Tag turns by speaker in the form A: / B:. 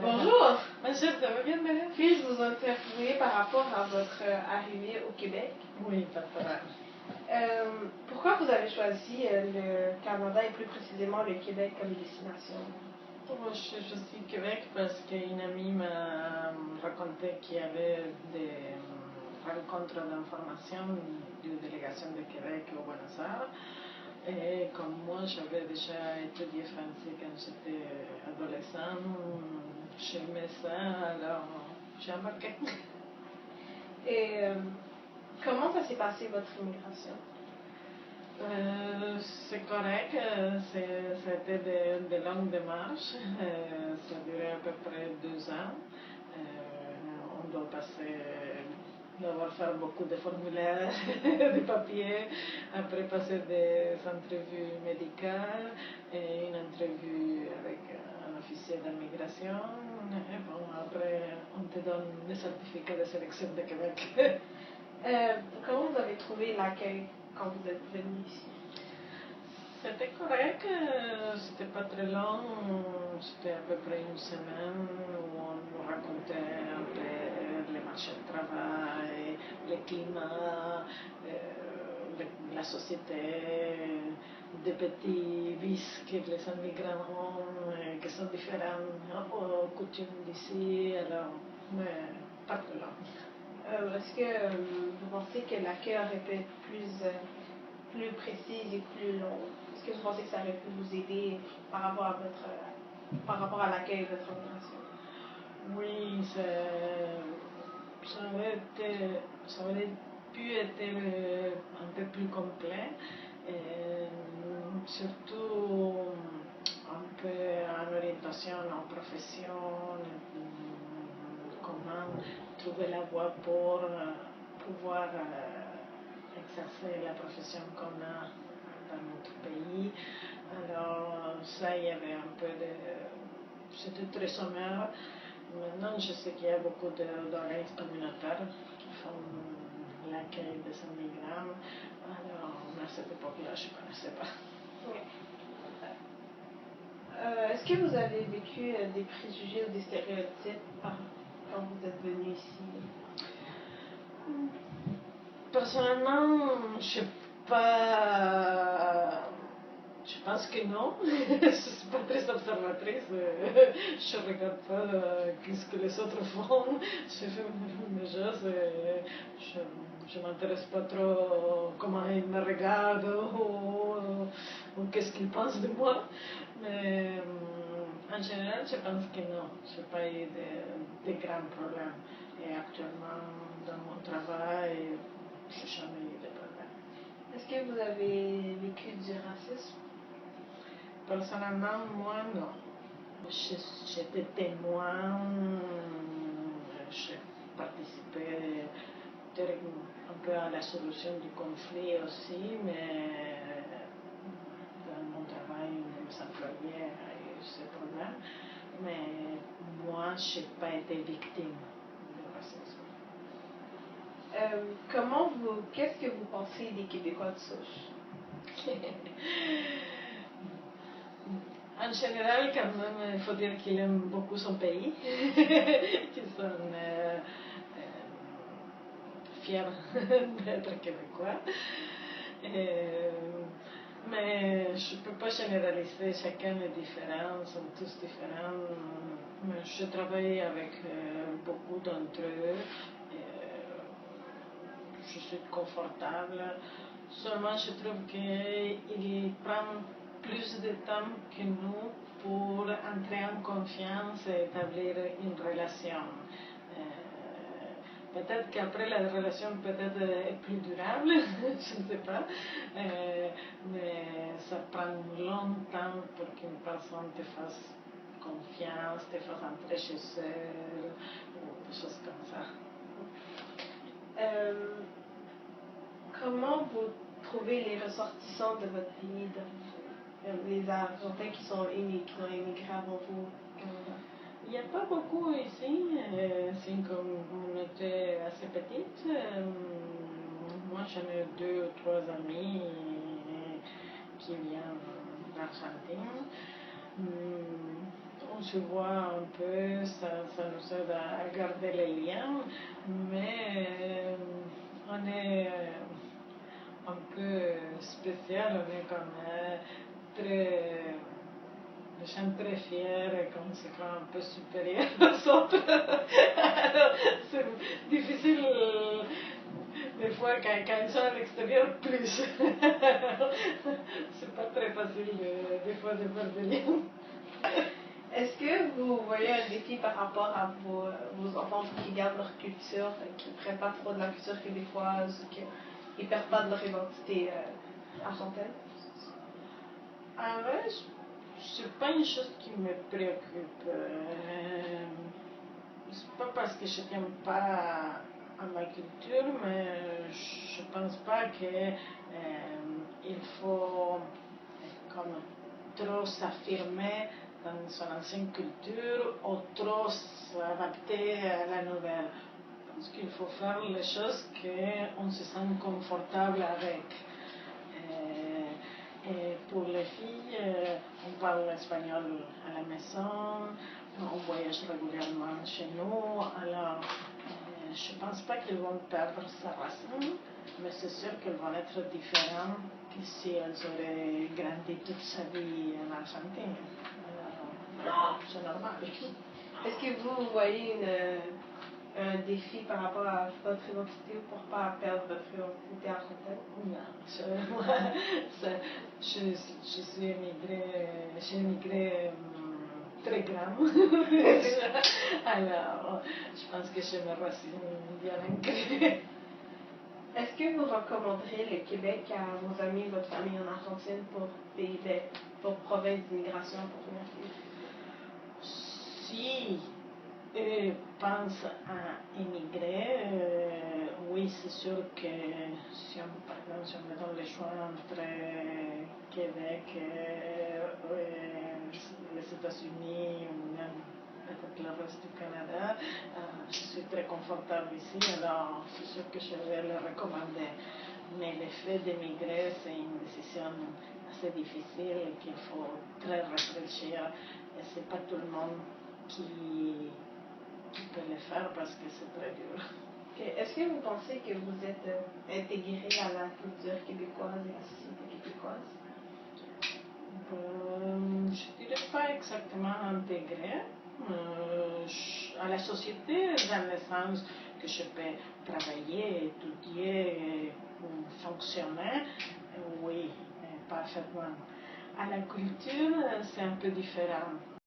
A: Bonjour.
B: Bonjour, ça va bien, madame?
A: Puis-je vous interviewer par rapport à votre arrivée au Québec?
B: Oui, pas de problème.
A: Pourquoi vous avez choisi le Canada et plus précisément le Québec comme destination?
B: Moi, je suis au Québec parce qu'une amie m'a raconté qu'il y avait des rencontres d'information de la délégation de Québec au Buenos Aires. Et comme moi, j'avais déjà étudié français quand j'étais adolescent, j'aimais ça, alors j'ai embarqué.
A: Et comment ça s'est passé votre immigration?
B: C'est correct, c'était de longues démarches, ça durait à peu près 2 ans. On doit passer, devoir faire beaucoup de formulaires, de papiers, après passer des entrevues médicales et une entrevue avec un officier d'immigration. Et bon, après, on te donne le certificat de sélection de Québec.
A: Comment vous avez trouvé l'accueil quand vous êtes venu ici?
B: C'était correct, c'était pas très long, c'était à peu près une semaine où on nous racontait un peu les marchés de travail, le climat, la société, des petits vices que les immigrants ont, qui sont différents aux coutumes d'ici, alors, mais pas très long.
A: Est-ce que vous pensez que l'accueil aurait pu être plus précise et plus long? Est-ce que vous pensez que ça aurait pu vous aider par rapport à l'accueil de votre immigration?
B: Oui, ça aurait pu être un peu plus complet, surtout un peu en orientation, en profession, comment trouver la voie pour pouvoir exercer la profession qu'on a dans notre pays. Alors, ça, il y avait un peu de... C'était très sommaire. Maintenant, je sais qu'il y a beaucoup d'organismes communautaires qui font l'accueil des immigrants. Alors, à cette époque-là, je ne connaissais pas.
A: Oui. Est-ce que vous avez vécu des préjugés ou des stéréotypes quand vous êtes venu ici?
B: Personnellement, je sais pas. Je pense que non. Je ne suis pas très observatrice. Je ne regarde pas ce que les autres font. Je fais mes choses. Je ne m'intéresse pas trop comment ils me regardent ou qu'est-ce qu'ils pensent de moi. Mais en général, je pense que non. Je n'ai pas eu de grands problèmes. Et actuellement, dans mon travail, je n'ai jamais eu de problème.
A: Est-ce que vous avez vécu du racisme?
B: Personnellement, moi, non. J'étais témoin, j'ai participé un peu à la solution du conflit aussi, mais dans mon travail, mes employés ont eu ce problème. Mais moi, je n'ai pas été victime de racisme.
A: Qu'est-ce que vous pensez des Québécois de souche?
B: En général, quand même, il faut dire qu'il aime beaucoup son pays, qu'ils sont fiers d'être québécois. Mais je ne peux pas généraliser, chacun est différent, ils sont tous différents. Mais je travaille avec beaucoup d'entre eux. Je suis confortable. Seulement, je trouve qu'il prend plus de temps que nous pour entrer en confiance et établir une relation. Peut-être qu'après la relation peut-être est plus durable, je ne sais pas, mais ça prend longtemps pour qu'une personne te fasse confiance, te fasse entrer chez elle, ou des choses comme ça.
A: Comment vous trouvez les ressortissants de votre pays, les Argentins qui ont émigré avant vous au Canada?
B: Il n'y a pas beaucoup ici, c'est une communauté assez petite. Moi, j'en ai 2 ou 3 amis qui viennent d'Argentine. on se voit un peu, ça nous aide à garder les liens, mais on est un peu spécial, on est comme très, des gens très fiers et qu'on se croit un peu supérieur aux autres. Alors, c'est difficile des fois quand ils sont à l'extérieur plus. C'est pas très facile des fois de faire des liens.
A: Est-ce que vous voyez un défi par rapport à vos enfants qui gardent leur culture, qui ne prennent pas trop de la culture québécoise, qui ne perdent pas de leur identité argentine?
B: Alors, c'est pas une chose qui me préoccupe. C'est pas parce que je n'aime pas à ma culture, mais je pense pas que il faut comme trop s'affirmer dans son ancienne culture ou trop s'adapter à la nouvelle. Je pense qu'il faut faire les choses qu'on se sent confortable avec. Et pour les filles, on parle espagnol à la maison, on voyage régulièrement chez nous, alors je ne pense pas qu'elles vont perdre sa racine, mais c'est sûr qu'elles vont être différentes que si elles auraient grandi toute sa vie en Argentine. Alors, c'est normal.
A: Est-ce que vous voyez un défi par rapport à votre identité pour ne pas perdre votre identité argentine?
B: Non, je suis émigrée, j'ai émigré très grande. Alors, je pense que j'ai mes racines bien ancrées.
A: Est-ce que vous recommanderiez le Québec à vos amis, votre famille en Argentine pour province d'immigration pour venir vivre?
B: Si eux pensent à émigrer, oui, c'est sûr que si on, par exemple, si on me donne le choix entre Québec et les États-Unis ou même peut-être le reste du Canada, je suis très confortable ici, alors c'est sûr que je vais le recommander. Mais le fait d'émigrer, c'est une décision assez difficile et qu'il faut très réfléchir. Et c'est pas tout le monde qui peut le faire parce que c'est très dur.
A: Okay. Est-ce que vous pensez que vous êtes intégré à la culture québécoise et à la société québécoise?
B: Je ne dirais pas exactement intégré à la société dans le sens que je peux travailler, étudier, fonctionner, oui, parfaitement. À la culture, c'est un peu différent